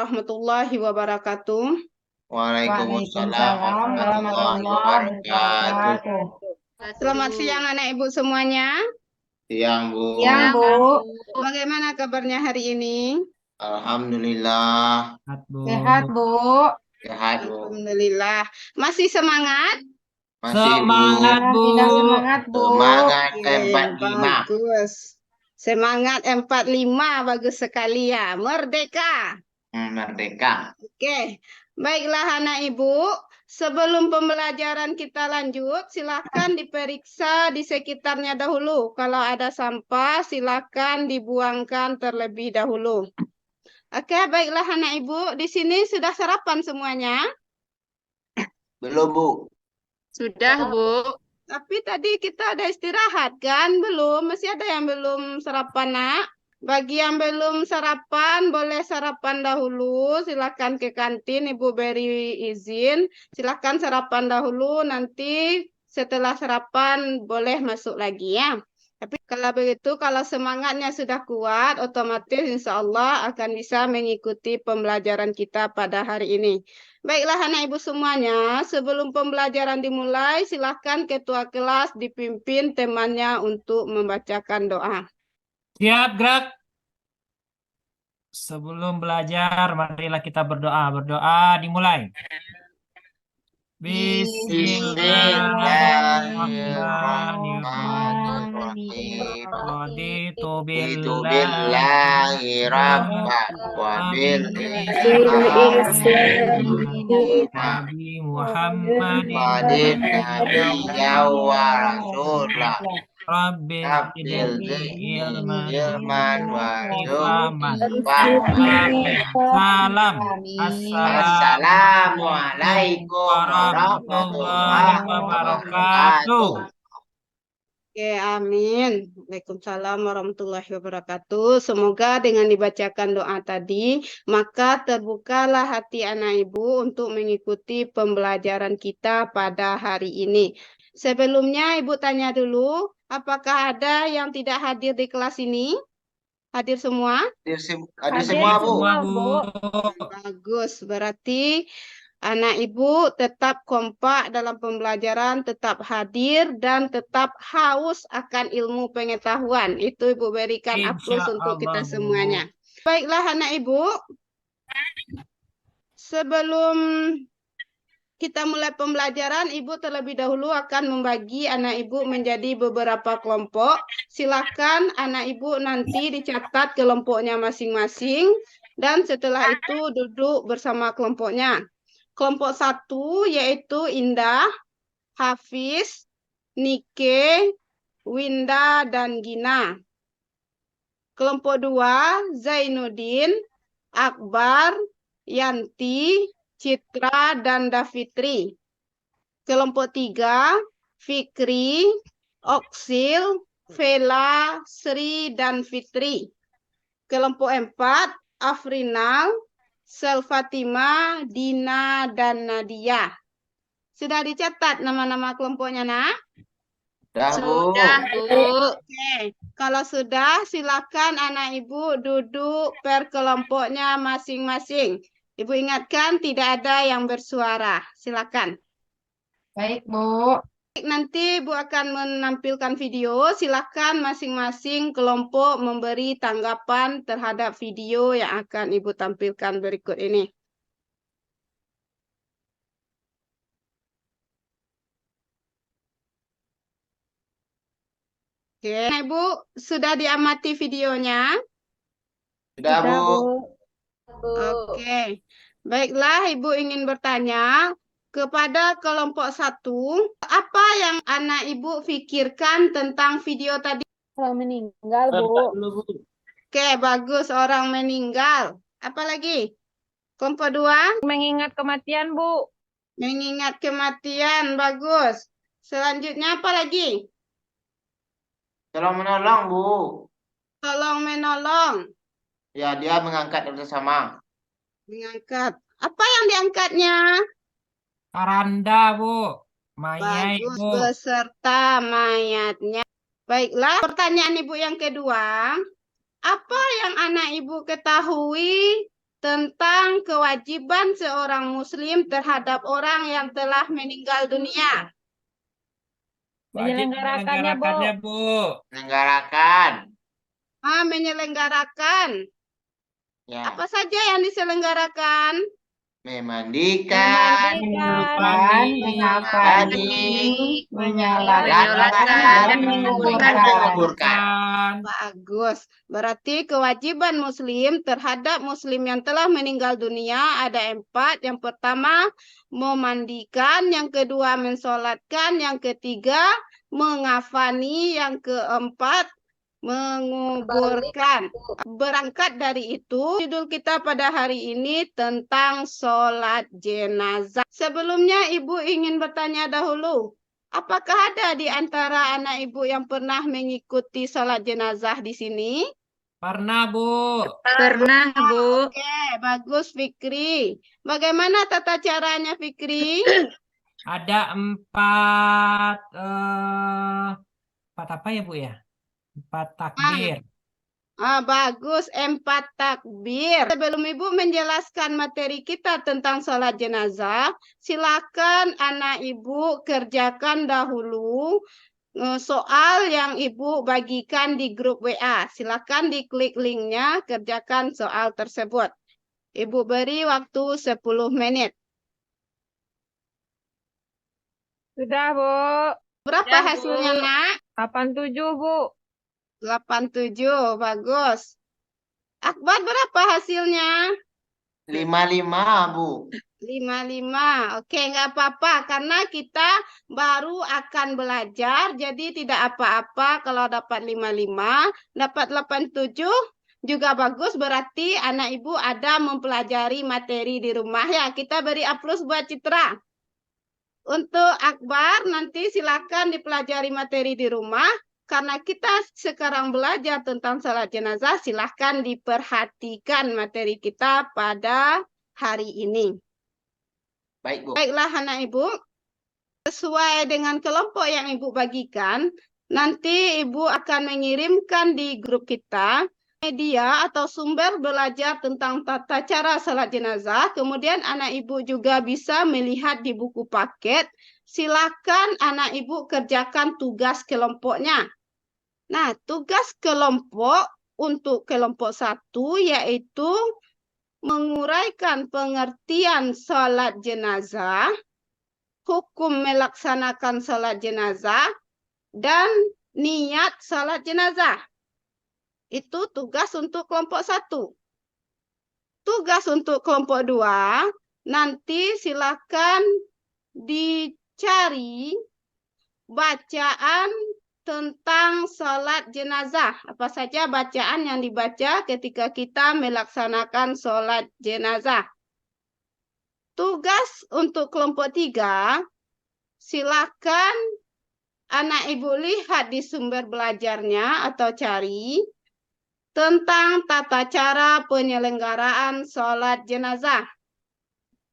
warahmatullahi wabarakatuh. Waalaikumsalam warahmatullahi warahmatullahi wabarakatuh. wabarakatuh. Selamat siang anak ibu semuanya. Siang, Bu. Siang, Bu. Bagaimana kabarnya hari ini? Alhamdulillah. Sehat, Bu. Sehat, Bu. Alhamdulillah. Masih semangat? Masih, Bu. Semangat, tidak semangat, Bu. Semangat Oke, 45. bagus. Semangat 45, bagus sekali ya. Merdeka. Merdeka. Oke, baiklah anak ibu. Sebelum pembelajaran kita lanjut, silakan diperiksa di sekitarnya dahulu. Kalau ada sampah, silakan dibuangkan terlebih dahulu. Oke, baiklah anak ibu. Di sini sudah sarapan semuanya? Belum, Bu. Sudah, Bu. Tapi tadi kita ada istirahat kan? Belum, masih ada yang belum sarapan, Nak. Bagi yang belum sarapan, boleh sarapan dahulu. Silakan ke kantin, Ibu beri izin. Silakan sarapan dahulu, nanti setelah sarapan boleh masuk lagi ya. Tapi kalau begitu, kalau semangatnya sudah kuat, otomatis insya Allah akan bisa mengikuti pembelajaran kita pada hari ini. Baiklah anak ibu semuanya, sebelum pembelajaran dimulai, silakan ketua kelas dipimpin temannya untuk membacakan doa. Siap, gerak. Sebelum belajar, marilah kita berdoa. Berdoa dimulai. Bismillahirrahmanirrahim. Raditu Itu billahi billahi rabba wa bil Nabi Muhammadin Muhammadin nabiyya wa rasulah. Rabbil Rabbil zidni zidni ilman ilman wa Ifaman. fahman. Salam. Assalamualaikum warahmatullahi wabarakatuh. Oke, amin. Waalaikumsalam warahmatullahi wabarakatuh. Semoga dengan dibacakan doa tadi, maka terbukalah hati anak ibu untuk mengikuti pembelajaran kita pada hari ini. Sebelumnya ibu tanya dulu, apakah ada yang tidak hadir di kelas ini? Hadir semua? Hadir semua, Bu. Bagus, berarti anak ibu tetap kompak dalam pembelajaran, tetap hadir, dan tetap haus akan ilmu pengetahuan. Itu ibu berikan aplaus untuk kita semuanya. Baiklah anak ibu, sebelum kita mulai pembelajaran, ibu terlebih dahulu akan membagi anak ibu menjadi beberapa kelompok. Silakan anak ibu nanti dicatat kelompoknya masing-masing, dan setelah itu duduk bersama kelompoknya. Kelompok 1 yaitu Indah, Hafiz, Nike, Winda, dan Gina. Kelompok 2 Zainuddin, Akbar, Yanti, Citra, dan Davitri. Kelompok 3 Fikri, Oksil, Vela, Sri, dan Fitri. Kelompok 4 Afrinal, Selfatima, Dina, dan Nadia. Sudah dicatat nama-nama kelompoknya, Nak? Sudah, Bu. Oke. Kalau sudah, silakan anak ibu duduk per kelompoknya masing-masing. Ibu ingatkan tidak ada yang bersuara. Silakan. Baik, Bu. Nanti Ibu akan menampilkan video. Silakan masing-masing kelompok memberi tanggapan terhadap video yang akan Ibu tampilkan berikut ini. Oke, Ibu sudah diamati videonya? Sudah, Bu. Oke, baiklah Ibu ingin bertanya kepada kelompok 1, apa yang anak Ibu pikirkan tentang video tadi? Orang meninggal, Bu. Oke, bagus, orang meninggal. Apa lagi? Kelompok 2? Mengingat kematian, Bu. Mengingat kematian, bagus. Selanjutnya apa lagi? Tolong menolong, Bu. Tolong menolong. Ya, dia mengangkat bersama. Mengangkat. Apa yang diangkatnya? Karanda, Bu. Mayat, Bagus, Bu. beserta mayatnya. Baiklah, pertanyaan Ibu yang kedua. Apa yang anak Ibu ketahui tentang kewajiban seorang muslim terhadap orang yang telah meninggal dunia. Wajib Menyelenggarakannya, Bu. menyelenggarakannya, Bu. Menyelenggarakan. Menyelenggarakan. Ya. Apa saja yang diselenggarakan? Memandikan. Memandikan, mengabdi, menyolatkan, dan menguburkan. Bagus. Berarti kewajiban muslim terhadap muslim yang telah meninggal dunia ada 4. Yang pertama, memandikan. Yang kedua, mensolatkan. Yang ketiga, mengafani. Yang keempat, menguburkan. Berangkat dari itu, judul kita pada hari ini tentang sholat jenazah. Sebelumnya, Ibu ingin bertanya dahulu. Apakah ada di antara anak ibu yang pernah mengikuti sholat jenazah di sini? Pernah, Bu. Pernah, Bu. Oke, bagus Fikri. Bagaimana tata caranya Fikri? Ada 4 4 apa ya, Bu ya? 4 takbir. Bagus, 4 takbir. Sebelum Ibu menjelaskan materi kita tentang sholat jenazah, silakan anak Ibu kerjakan dahulu soal yang Ibu bagikan di grup WA. Silakan diklik linknya, kerjakan soal tersebut. Ibu beri waktu 10 menit. Sudah, Bu. Berapa hasilnya, Nak? 87, Bu. 87, bagus. Akbar berapa hasilnya? 55, Bu. 55. Oke, nggak apa-apa karena kita baru akan belajar, jadi tidak apa-apa kalau dapat 55, dapat 87 juga bagus, berarti anak ibu ada mempelajari materi di rumah ya. Kita beri A+ buat Citra. Untuk Akbar nanti silakan dipelajari materi di rumah. Karena kita sekarang belajar tentang sholat jenazah, silahkan diperhatikan materi kita pada hari ini. Baik, Bu. Baiklah anak ibu, sesuai dengan kelompok yang ibu bagikan, nanti ibu akan mengirimkan di grup kita media atau sumber belajar tentang tata cara sholat jenazah. Kemudian anak ibu juga bisa melihat di buku paket. Silakan anak ibu kerjakan tugas kelompoknya. Nah, tugas kelompok untuk kelompok 1 yaitu menguraikan pengertian sholat jenazah, hukum melaksanakan sholat jenazah, dan niat sholat jenazah. Itu tugas untuk kelompok 1. Tugas untuk kelompok 2, nanti silakan dicari bacaan tentang sholat jenazah. Apa saja bacaan yang dibaca ketika kita melaksanakan sholat jenazah. Tugas untuk kelompok 3, silakan anak ibu lihat di sumber belajarnya atau cari tentang tata cara penyelenggaraan sholat jenazah.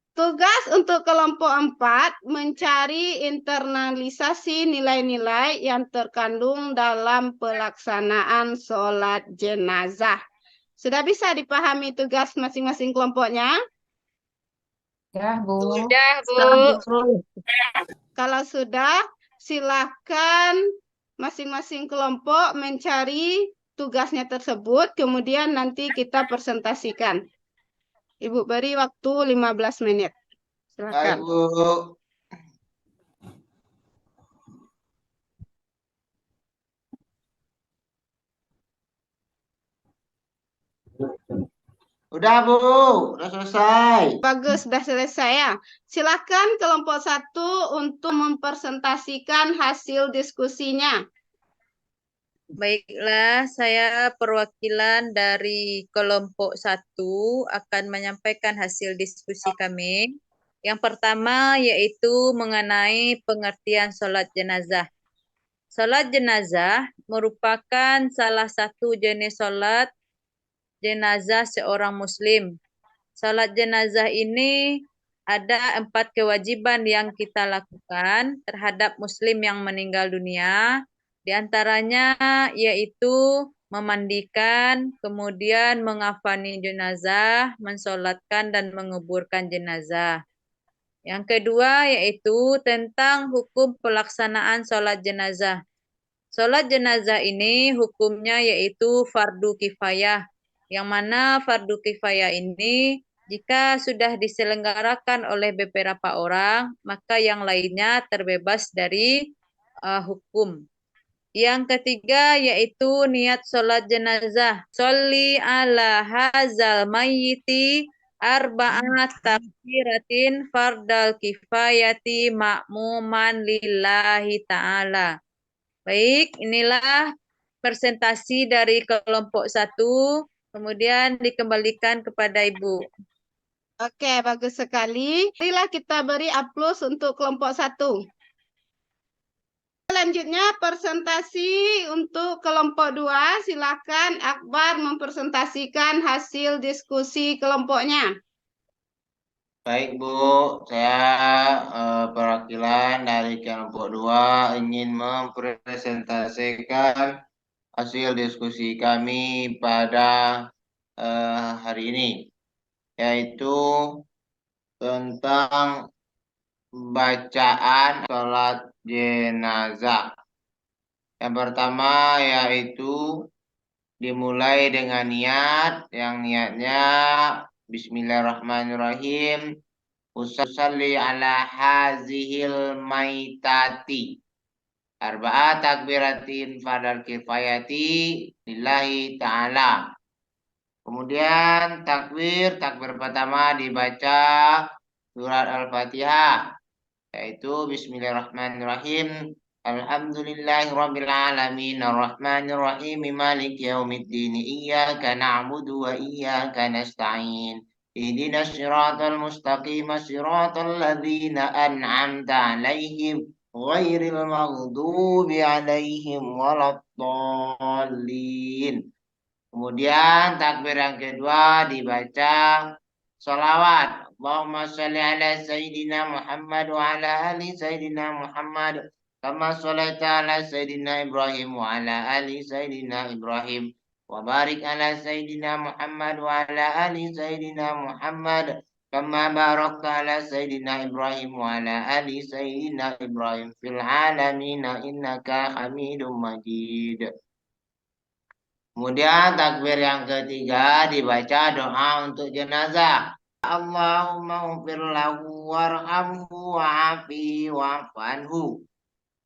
Tugas untuk kelompok 4, mencari internalisasi nilai-nilai yang terkandung dalam pelaksanaan sholat jenazah. Sudah bisa dipahami tugas masing-masing kelompoknya? Sudah, Bu. Sudah, Bu. Kalau sudah, silakan masing-masing kelompok mencari tugasnya tersebut, kemudian nanti kita presentasikan. Ibu beri waktu 15 menit. Baik, Silakan. Bu. Udah, Bu. Udah selesai. Bagus, sudah selesai ya. Silakan kelompok 1 untuk mempresentasikan hasil diskusinya. Baiklah, saya perwakilan dari kelompok 1 akan menyampaikan hasil diskusi kami. Yang pertama yaitu mengenai pengertian sholat jenazah. Sholat jenazah merupakan salah satu jenis sholat jenazah seorang muslim. Sholat jenazah ini ada 4 kewajiban yang kita lakukan terhadap muslim yang meninggal dunia. Di antaranya yaitu memandikan, kemudian mengafani jenazah, mensolatkan dan menguburkan jenazah. Yang kedua yaitu tentang hukum pelaksanaan sholat jenazah. Sholat jenazah ini hukumnya yaitu fardu kifayah. Yang mana fardu kifayah ini jika sudah diselenggarakan oleh beberapa orang, maka yang lainnya terbebas dari hukum. Yang ketiga yaitu niat sholat jenazah. Sholli ala hazal mayyiti arba'at takbiratin fardal kifayati ma'muman lillahi ta'ala. Baik, inilah presentasi dari kelompok 1. Kemudian dikembalikan kepada Ibu. Oke, bagus sekali. Marilah kita beri A+ untuk kelompok 1. Selanjutnya presentasi untuk kelompok 2. Silakan Akbar mempresentasikan hasil diskusi kelompoknya. Baik Bu, saya perwakilan dari kelompok 2 ingin mempresentasikan hasil diskusi kami pada hari ini, yaitu tentang bacaan sholat jenazah. Yang pertama yaitu dimulai dengan niat, yang niatnya Bismillahirrahmanirrahim. Usalli ala hazihil maitati. Arba'at takbiratin fardal kifayati lillahi ta'ala. Kemudian takbir pertama dibaca surat Al-Fatihah, yaitu Bismillahirrahmanirrahim. Alhamdulillahirabbil alamin arrahmanirrahim maliki yaumiddin iyyaka na'budu wa iyyaka nasta'in ihdinas siratal mustaqim siratal ladzina an'amta 'alaihim ghairil maghdubi 'alaihim waladdallin. Kemudian takbir yang kedua dibaca sholawat. Allahumma sholli ala Sayyidina Muhammad wa ala ali Sayyidina Muhammad. Kama sholaita ala Sayyidina Ibrahim wa ala ali Sayyidina Ibrahim. Wa barik ala Sayyidina Muhammad wa ala ali Sayyidina Muhammad. Kama barakta ala Sayyidina Ibrahim wa ala ali Sayyidina Ibrahim fil alamin innaka Hamidum Majid. Kemudian takbir yang ketiga dibaca doa untuk jenazah. Allahumma ghfir lahu warhamhu wa'afihi wa'fu anhu.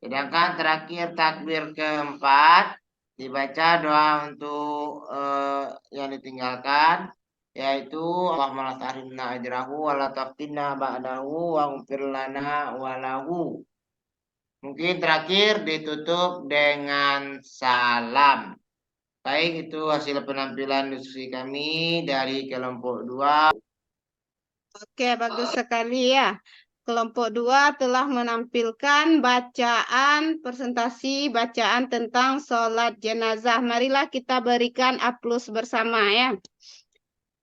Sedangkan terakhir takbir keempat dibaca doa untuk yang ditinggalkan, yaitu Allahumma la tahrimna ajrahu wa la taftinna ba'dahu wa ghfir lana wa lahu. Mungkin terakhir ditutup dengan salam. Baik, itu hasil penampilan diskusi kami dari kelompok 2. Oke, bagus sekali ya. Kelompok 2 telah menampilkan bacaan, presentasi bacaan tentang sholat jenazah. Marilah kita berikan A+ bersama ya.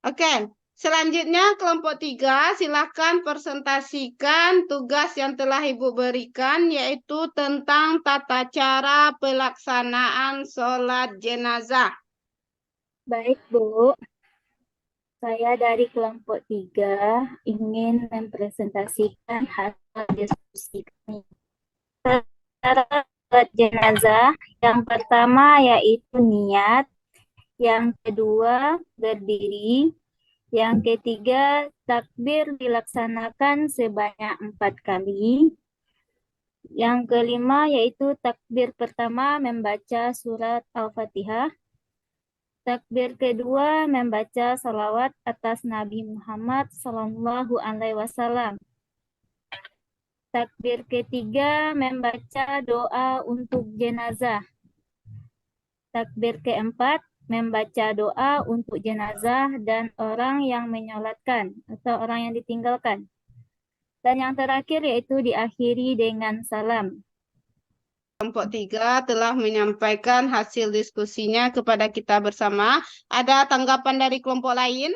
Oke, selanjutnya kelompok 3 silakan presentasikan tugas yang telah Ibu berikan, yaitu tentang tata cara pelaksanaan sholat jenazah. Baik, Bu. Saya dari kelompok 3 ingin mempresentasikan hasil diskusi kami. Cara sholat jenazah yang pertama yaitu niat, yang kedua berdiri, yang ketiga takbir dilaksanakan sebanyak 4 kali, yang kelima yaitu takbir pertama membaca surat Al-Fatihah, takbir kedua membaca salawat atas Nabi Muhammad SAW. Takbir ketiga membaca doa untuk jenazah. Takbir keempat membaca doa untuk jenazah dan orang yang menyolatkan atau orang yang ditinggalkan. Dan yang terakhir yaitu diakhiri dengan salam. Kelompok 3 telah menyampaikan hasil diskusinya kepada kita bersama. Ada tanggapan dari kelompok lain?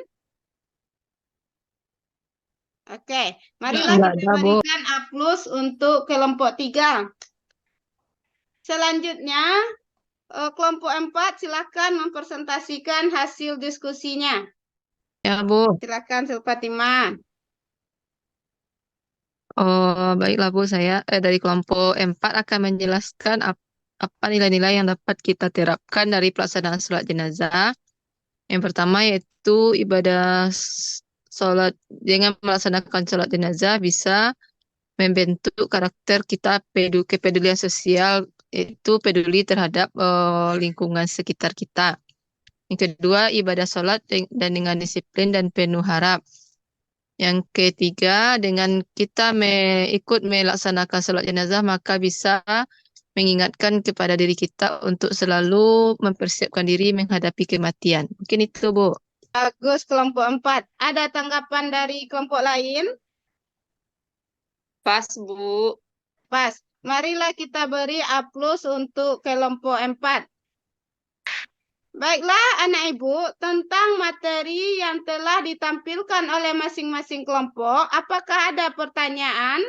Oke, marilah kita berikan A+ untuk kelompok 3. Selanjutnya, kelompok 4 silakan mempresentasikan hasil diskusinya. Ya, Bu. Silakan Fatimah. Oh, baiklah Bu, saya dari kelompok 4 akan menjelaskan apa nilai-nilai yang dapat kita terapkan dari pelaksanaan sholat jenazah. Yang pertama yaitu ibadah sholat, dengan melaksanakan sholat jenazah bisa membentuk karakter kita kepedulian sosial, yaitu peduli terhadap lingkungan sekitar kita. Yang kedua, ibadah sholat dan dengan disiplin dan penuh harap. Yang ketiga, dengan kita ikut melaksanakan sholat jenazah, maka bisa mengingatkan kepada diri kita untuk selalu mempersiapkan diri menghadapi kematian. Mungkin itu, Bu. Bagus kelompok 4. Ada tanggapan dari kelompok lain? Pas, Bu. Pas. Marilah kita beri A+ untuk kelompok 4. Baiklah anak ibu, tentang materi yang telah ditampilkan oleh masing-masing kelompok, apakah ada pertanyaan?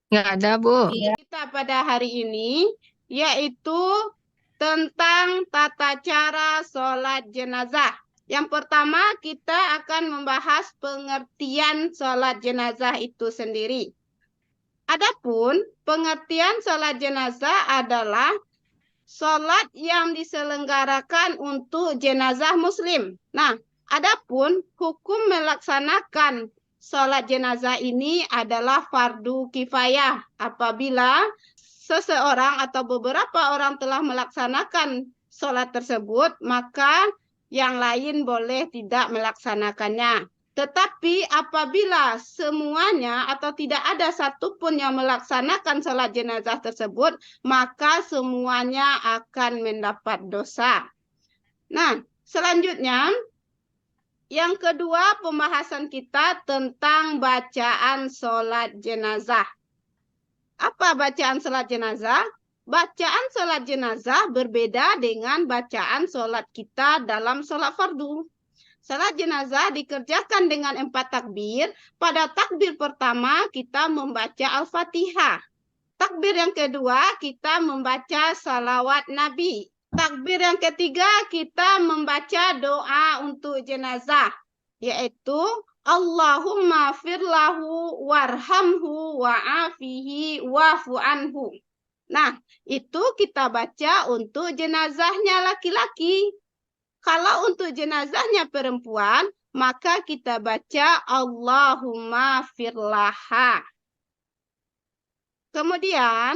Nggak ada, Bu. Kita pada hari ini, yaitu tentang tata cara sholat jenazah. Yang pertama, kita akan membahas pengertian sholat jenazah itu sendiri. Adapun pengertian sholat jenazah adalah sholat yang diselenggarakan untuk jenazah muslim. Nah, adapun hukum melaksanakan sholat jenazah ini adalah fardu kifayah. Apabila seseorang atau beberapa orang telah melaksanakan sholat tersebut, maka yang lain boleh tidak melaksanakannya. Tetapi apabila semuanya atau tidak ada satupun yang melaksanakan sholat jenazah tersebut, maka semuanya akan mendapat dosa. Nah, selanjutnya, yang kedua pembahasan kita tentang bacaan sholat jenazah. Apa bacaan sholat jenazah? Bacaan sholat jenazah berbeda dengan bacaan sholat kita dalam sholat fardu. Salat jenazah dikerjakan dengan 4 takbir. Pada takbir pertama kita membaca Al-Fatihah. Takbir yang kedua kita membaca salawat Nabi. Takbir yang ketiga kita membaca doa untuk jenazah, yaitu Allahumma firlahu warhamhu wa'afihi wa'fu anhu. Nah, itu kita baca untuk jenazahnya laki-laki. Kalau untuk jenazahnya perempuan, maka kita baca Allahumma firlaha. Kemudian,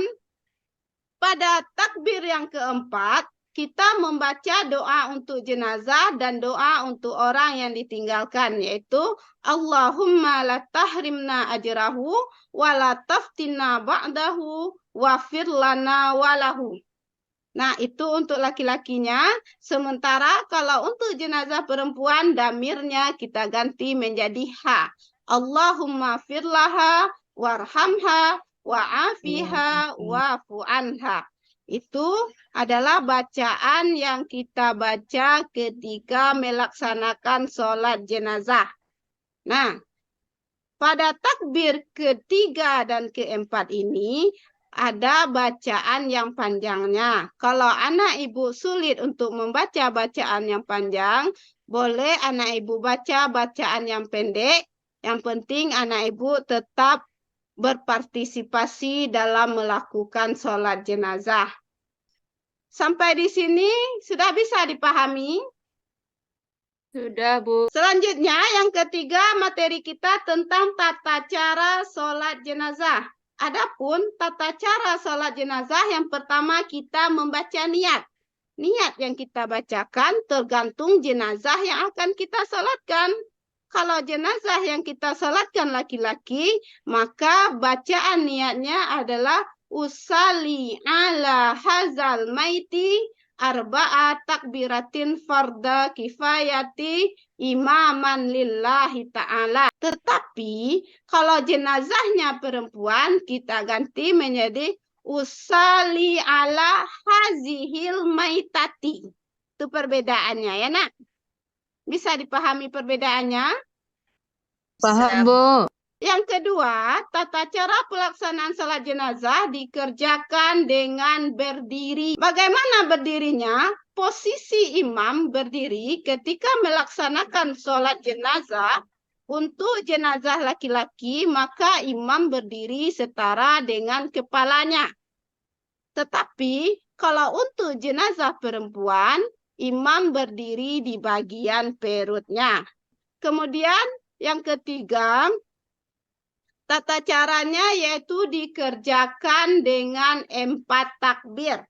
pada takbir yang keempat, kita membaca doa untuk jenazah dan doa untuk orang yang ditinggalkan, yaitu Allahumma la tahrimna ajrahu wa la taftinna ba'dahu wa firlana walahu. Nah, itu untuk laki-lakinya. Sementara kalau untuk jenazah perempuan, damirnya kita ganti menjadi ha. Allahumma firlaha warhamha wa'afiha wa'fu anha. Itu adalah bacaan yang kita baca ketika melaksanakan sholat jenazah. Nah, pada takbir ketiga dan keempat ini, ada bacaan yang panjangnya. Kalau anak ibu sulit untuk membaca bacaan yang panjang, boleh anak ibu baca bacaan yang pendek. Yang penting anak ibu tetap berpartisipasi dalam melakukan sholat jenazah. Sampai di sini sudah bisa dipahami? Sudah, Bu. Selanjutnya yang ketiga materi kita tentang tata cara sholat jenazah. Adapun tata cara sholat jenazah, yang pertama kita membaca niat. Niat yang kita bacakan tergantung jenazah yang akan kita sholatkan. Kalau jenazah yang kita sholatkan laki-laki, maka bacaan niatnya adalah usalli ala hazal maiti arba'a takbiratin farda kifayati imaman lillahi ta'ala. Tetapi kalau jenazahnya perempuan, kita ganti menjadi usali ala hazihil maitati. Itu perbedaannya ya nak. Bisa dipahami perbedaannya? Paham, Bu. Yang kedua, tata cara pelaksanaan salat jenazah dikerjakan dengan berdiri. Bagaimana berdirinya? Posisi imam berdiri ketika melaksanakan salat jenazah. Untuk jenazah laki-laki, maka imam berdiri setara dengan kepalanya. Tetapi kalau untuk jenazah perempuan, imam berdiri di bagian perutnya. Kemudian yang ketiga, tata caranya yaitu dikerjakan dengan 4 takbir.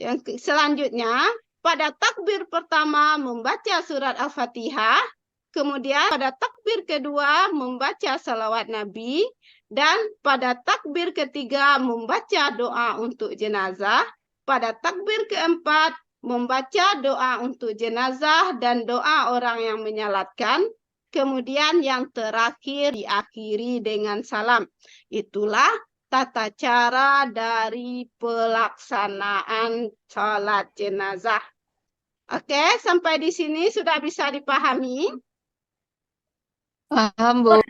Yang selanjutnya, pada takbir pertama membaca surat Al-Fatihah, kemudian pada takbir kedua membaca salawat Nabi, dan pada takbir ketiga membaca doa untuk jenazah, pada takbir keempat membaca doa untuk jenazah dan doa orang yang menyalatkan, kemudian yang terakhir diakhiri dengan salam. Itulah tata cara dari pelaksanaan salat jenazah. Oke, sampai di sini sudah bisa dipahami? Paham, Bu.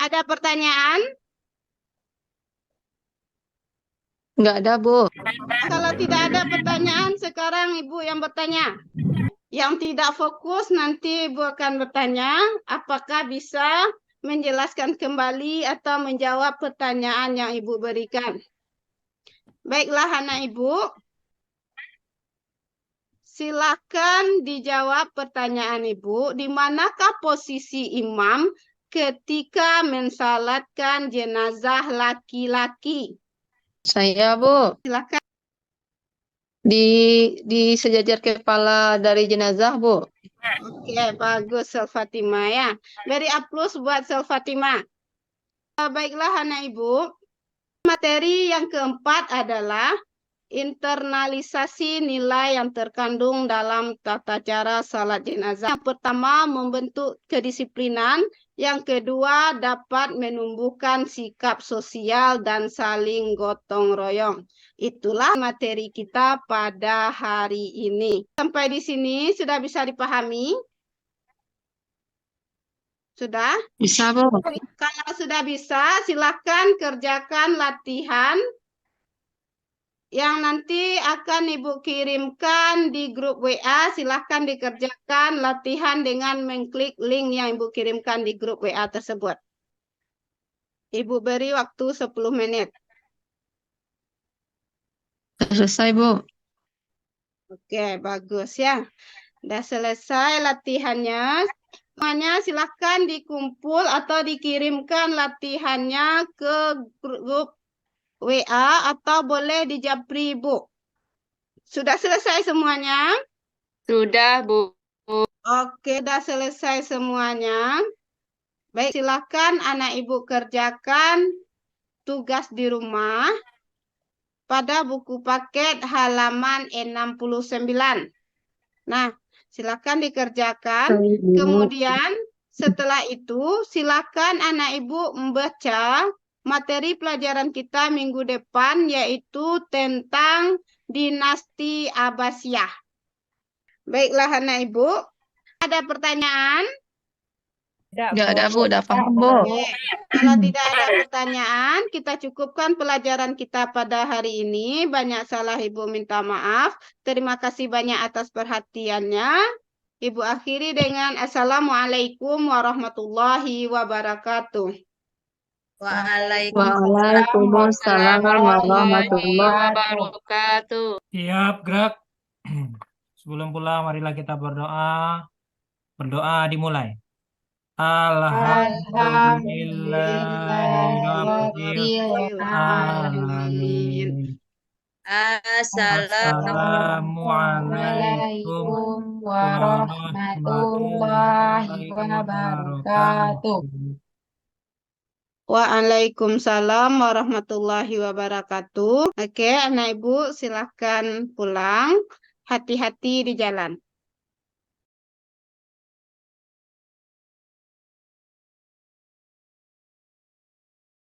Ada pertanyaan? Nggak ada, Bu. Kalau tidak ada pertanyaan, sekarang Ibu yang bertanya. Yang tidak fokus, nanti Ibu akan bertanya apakah bisa menjelaskan kembali atau menjawab pertanyaan yang Ibu berikan. Baiklah anak Ibu. Silakan dijawab pertanyaan Ibu. Di manakah posisi imam ketika mensalatkan jenazah laki-laki? Saya, Bu. Silakan. Di sejajar kepala dari jenazah, Bu. Oke, bagus Selfatima ya. Beri aplaus buat Selfatima. Baiklah anak Ibu. Materi yang keempat adalah internalisasi nilai yang terkandung dalam tata cara salat jenazah. Yang pertama, membentuk kedisiplinan. Yang kedua, dapat menumbuhkan sikap sosial dan saling gotong royong. Itulah materi kita pada hari ini. Sampai di sini sudah bisa dipahami? Sudah? Bisa, Bu. Kalau sudah bisa, silakan kerjakan latihan yang nanti akan Ibu kirimkan di grup WA. Silahkan dikerjakan latihan dengan mengklik link yang Ibu kirimkan di grup WA tersebut. Ibu beri waktu 10 menit. Selesai, Bu. Oke, bagus ya. Sudah selesai latihannya. Semuanya silahkan dikumpul atau dikirimkan latihannya ke grup WA atau boleh di Japri, Bu. Sudah selesai semuanya? Sudah, Bu. Oke, sudah selesai semuanya. Baik, silakan anak Ibu kerjakan tugas di rumah pada buku paket halaman 69. Nah, silakan dikerjakan. Kemudian setelah itu silakan anak Ibu membaca materi pelajaran kita minggu depan, yaitu tentang dinasti Abbasiyah. Baiklah anak Ibu, ada pertanyaan? Nggak ada, Bu. Udah paham, Bu. Oke. Kalau tidak ada pertanyaan, kita cukupkan pelajaran kita pada hari ini. Banyak salah Ibu minta maaf. Terima kasih banyak atas perhatiannya. Ibu akhiri dengan Assalamualaikum warahmatullahi wabarakatuh. Waalaikumsalam warahmatullahi wabarakatuh. Siap, gerak. Sebelum pulang, marilah kita berdoa. Berdoa dimulai. Alhamdulillahirabbil alamin. Assalamualaikum warahmatullahi wabarakatuh. Waalaikumsalam warahmatullahi wabarakatuh. Oke, anak Ibu silahkan pulang. Hati-hati di jalan.